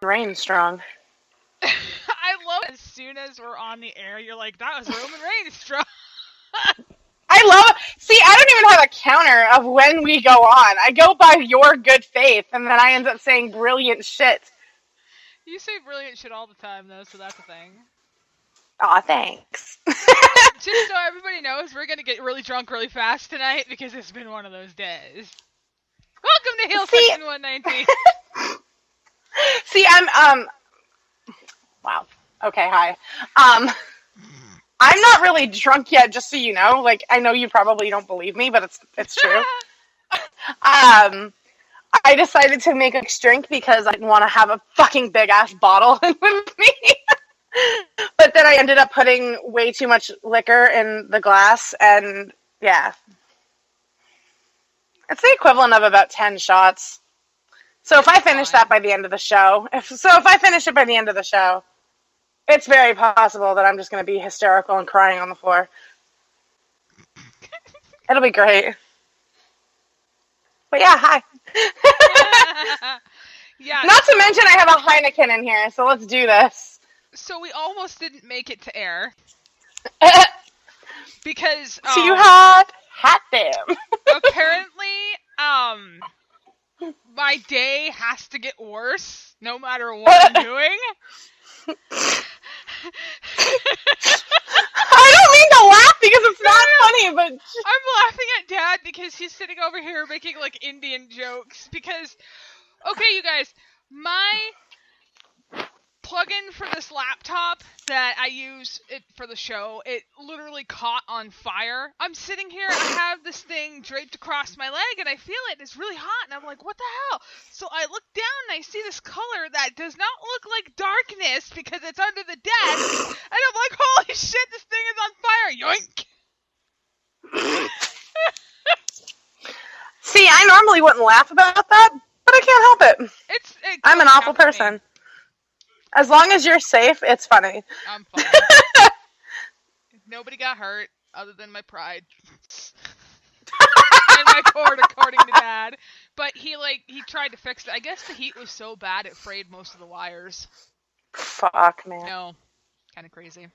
Reigns strong. I love it. As soon as we're on the air, you're like, that was Roman Reigns strong. I love it. See, I don't even have a counter of when we go on. I go by your good faith, and then I end up saying brilliant shit. You say brilliant shit all the time, though, so that's a thing. Aw, thanks. Just so everybody knows, we're gonna get really drunk really fast tonight because it's been one of those days. Welcome to Heel Section 119. See, wow. Okay, hi. I'm not really drunk yet, just so you know. Like, I know you probably don't believe me, but it's true. I decided to make a drink because I didn't want to have a fucking big-ass bottle with me. But then I ended up putting way too much liquor in the glass, and yeah. It's the equivalent of about 10 shots. So if I finish that by the end of the show, if I finish it by the end of the show, it's very possible that I'm just going to be hysterical and crying on the floor. It'll be great. But yeah, hi. Yeah. Not to mention I have a Heineken in here, so let's do this. So we almost didn't make it to air. Because... Too hot damn. Apparently, my day has to get worse, no matter what I'm doing. I don't mean to laugh because it's not funny, but... I'm laughing at Dad because he's sitting over here making, like, Indian jokes. Because, okay, you guys, my plug-in for this laptop that I use it for the show, it literally caught on fire. I'm sitting here, I have this thing draped across my leg, and I feel it. It's really hot, and I'm like, what the hell? So I look down, and I see this color that does not look like darkness because it's under the desk, and I'm like, holy shit, this thing is on fire! Yoink! See, I normally wouldn't laugh about that, but I can't help it. I'm an awful person. As long as you're safe, it's funny. I'm fine. Nobody got hurt, other than my pride. And my cord, according to Dad. But he tried to fix it. I guess the heat was so bad it frayed most of the wires. Fuck, man. No. Kind of crazy.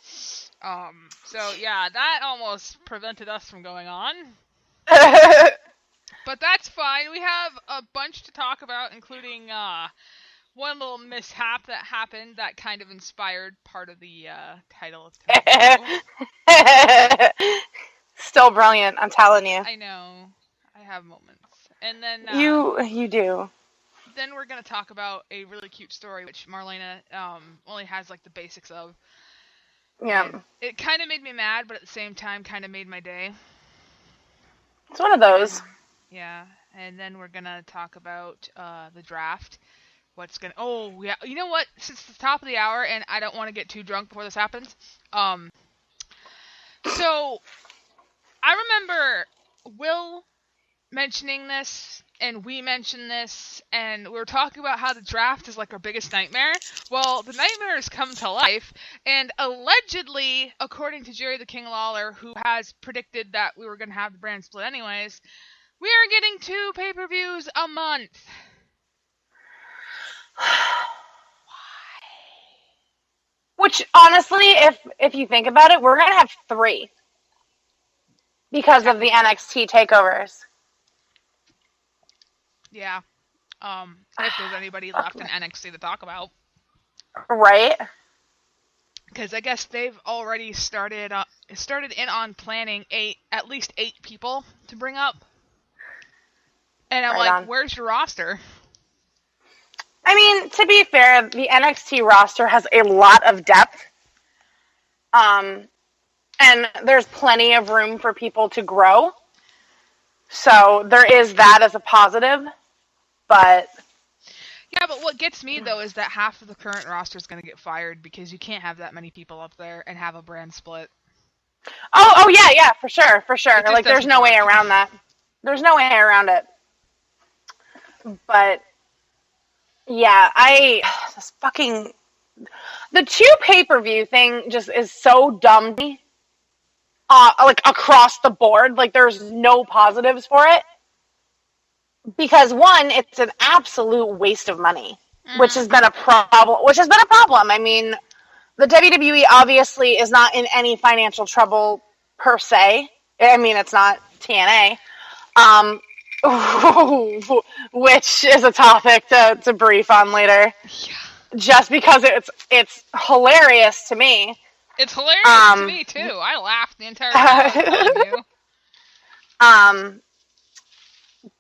So, yeah, that almost prevented us from going on. But that's fine. We have a bunch to talk about, including, one little mishap that happened that kind of inspired part of the title of today's show. Still brilliant, I'm telling you. I know. I have moments. And then... You do. Then we're going to talk about a really cute story, which Marlena only has, like, the basics of. Yeah. And it kind of made me mad, but at the same time kind of made my day. It's one of those. Yeah. And then we're going to talk about the draft. Oh, yeah. You know what? Since it's the top of the hour, and I don't want to get too drunk before this happens. So, I remember Will mentioning this, and we mentioned this, and we were talking about how the draft is like our biggest nightmare. Well, the nightmare has come to life, and allegedly, according to Jerry the King Lawler, who has predicted that we were going to have the brand split anyways, we are getting 2 pay-per-views a month. Why? Which, honestly, if you think about it, we're going to have 3. Because of the NXT takeovers. Yeah. If there's anybody left in NXT to talk about. Right? Because I guess they've already started in on planning at least 8 people to bring up. And I'm like, where's your roster? I mean, to be fair, the NXT roster has a lot of depth. And there's plenty of room for people to grow. So there is that as a positive. But... Yeah, but what gets me, though, is that half of the current roster is going to get fired because you can't have that many people up there and have a brand split. Oh, yeah, for sure. Like, there's no way around that. There's no way around it. But, yeah, this fucking... The 2 pay-per-view thing just is so dumb to me. Like, across the board. Like, there's no positives for it. because one, it's an absolute waste of money, which has been a problem. I mean, the WWE obviously is not in any financial trouble per se. I mean, it's not TNA, which is a topic to brief on later. Yeah. Just because it's hilarious to me. It's hilarious to me too. I laughed the entire time.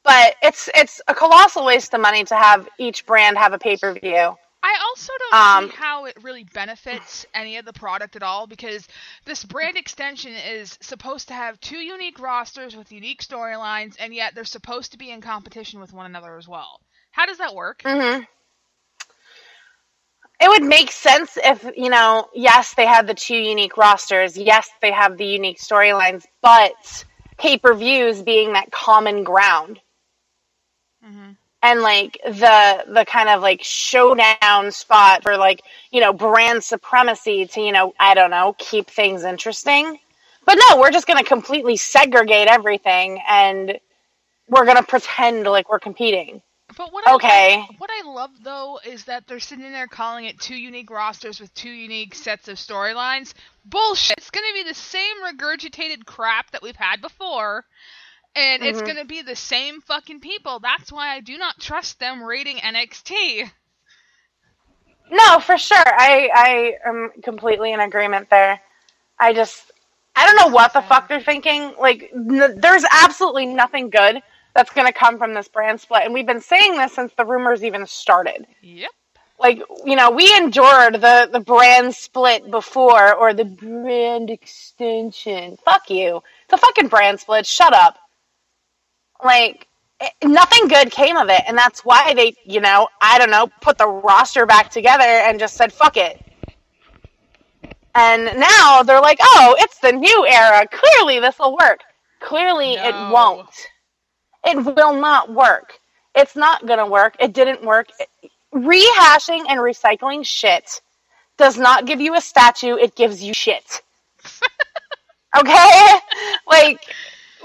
But it's a colossal waste of money to have each brand have a pay-per-view. I also don't see how it really benefits any of the product at all, because this brand extension is supposed to have 2 unique rosters with unique storylines, and yet they're supposed to be in competition with one another as well. How does that work? Mm-hmm. It would make sense if, yes, they had the 2 unique rosters. Yes, they have the unique storylines, but pay-per-views being that common ground. Mm-hmm. And, the kind of, showdown spot for, brand supremacy to, I don't know, keep things interesting. But no, we're just going to completely segregate everything, and we're going to pretend like we're competing. But what I love, though, is that they're sitting there calling it 2 unique rosters with 2 unique sets of storylines. Bullshit! It's going to be the same regurgitated crap that we've had before, and it's going to be the same fucking people. That's why I do not trust them rating NXT. No, for sure. I am completely in agreement there. I don't know what the fuck they're thinking. There's absolutely nothing good that's going to come from this brand split. And we've been saying this since the rumors even started. Yep. We endured the brand split before, or the brand extension. Fuck you. It's a fucking brand split. Shut up. Nothing good came of it. And that's why they, I don't know, put the roster back together and just said, fuck it. And now they're like, oh, it's the new era. Clearly this will work. Clearly it won't. It will not work. It's not going to work. It didn't work. Rehashing and recycling shit does not give you a statue. It gives you shit. Okay?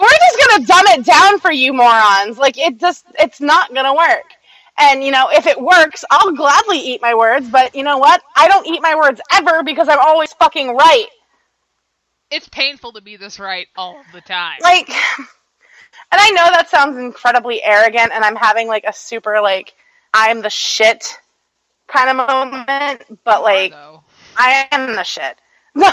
We're just going to dumb it down for you morons. It's not going to work. And, if it works, I'll gladly eat my words. But you know what? I don't eat my words ever because I'm always fucking right. It's painful to be this right all the time. And I know that sounds incredibly arrogant, and I'm having, a super, I'm the shit kind of moment, but, I am the shit. But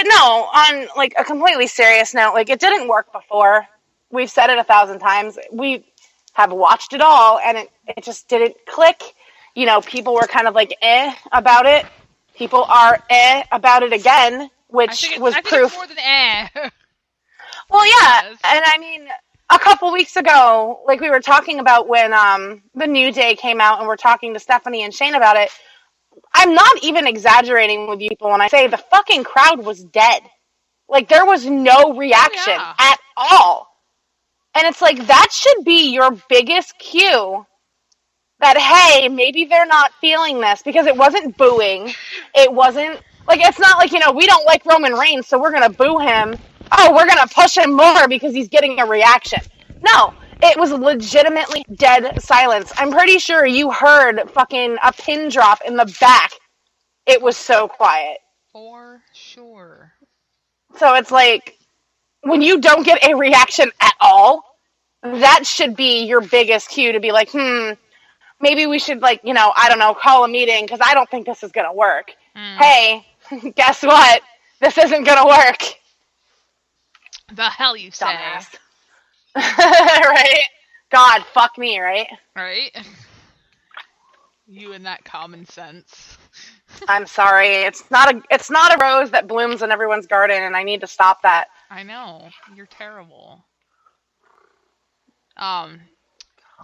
no, on, a completely serious note, it didn't work before. We've said it 1,000 times. We have watched it all, and it just didn't click. People were kind of, about it. People are about it again, which was proof. It's more than Well, yeah, and I mean, a couple weeks ago, we were talking about when the New Day came out, and we're talking to Stephanie and Shane about it. I'm not even exaggerating with you people when I say the fucking crowd was dead. There was no reaction at all. And it's that should be your biggest cue that, hey, maybe they're not feeling this, because it wasn't booing. It wasn't, it's not we don't like Roman Reigns, so we're going to boo him. Oh, we're going to push him more because he's getting a reaction. No, it was legitimately dead silence. I'm pretty sure you heard fucking a pin drop in the back. It was so quiet. For sure. So it's when you don't get a reaction at all, that should be your biggest cue to be maybe we should I don't know, call a meeting because I don't think this is going to work. Hey, guess what? This isn't going to work. The hell you say. Right? God, fuck me, right? Right? You and that common sense. I'm sorry. It's not a rose that blooms in everyone's garden, and I need to stop that. I know. You're terrible.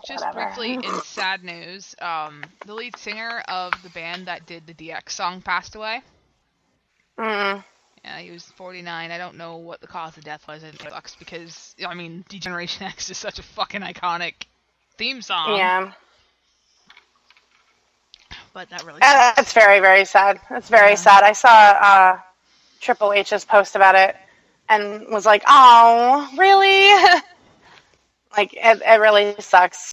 Just Whatever. briefly, in sad news, the lead singer of the band that did the DX song passed away. Yeah, he was 49. I don't know what the cause of death was. It sucks because, Degeneration X is such a fucking iconic theme song. Yeah. But that really sucks. It's very, very sad. It's very sad. I saw Triple H's post about it and was like, oh, really? Like, it really sucks.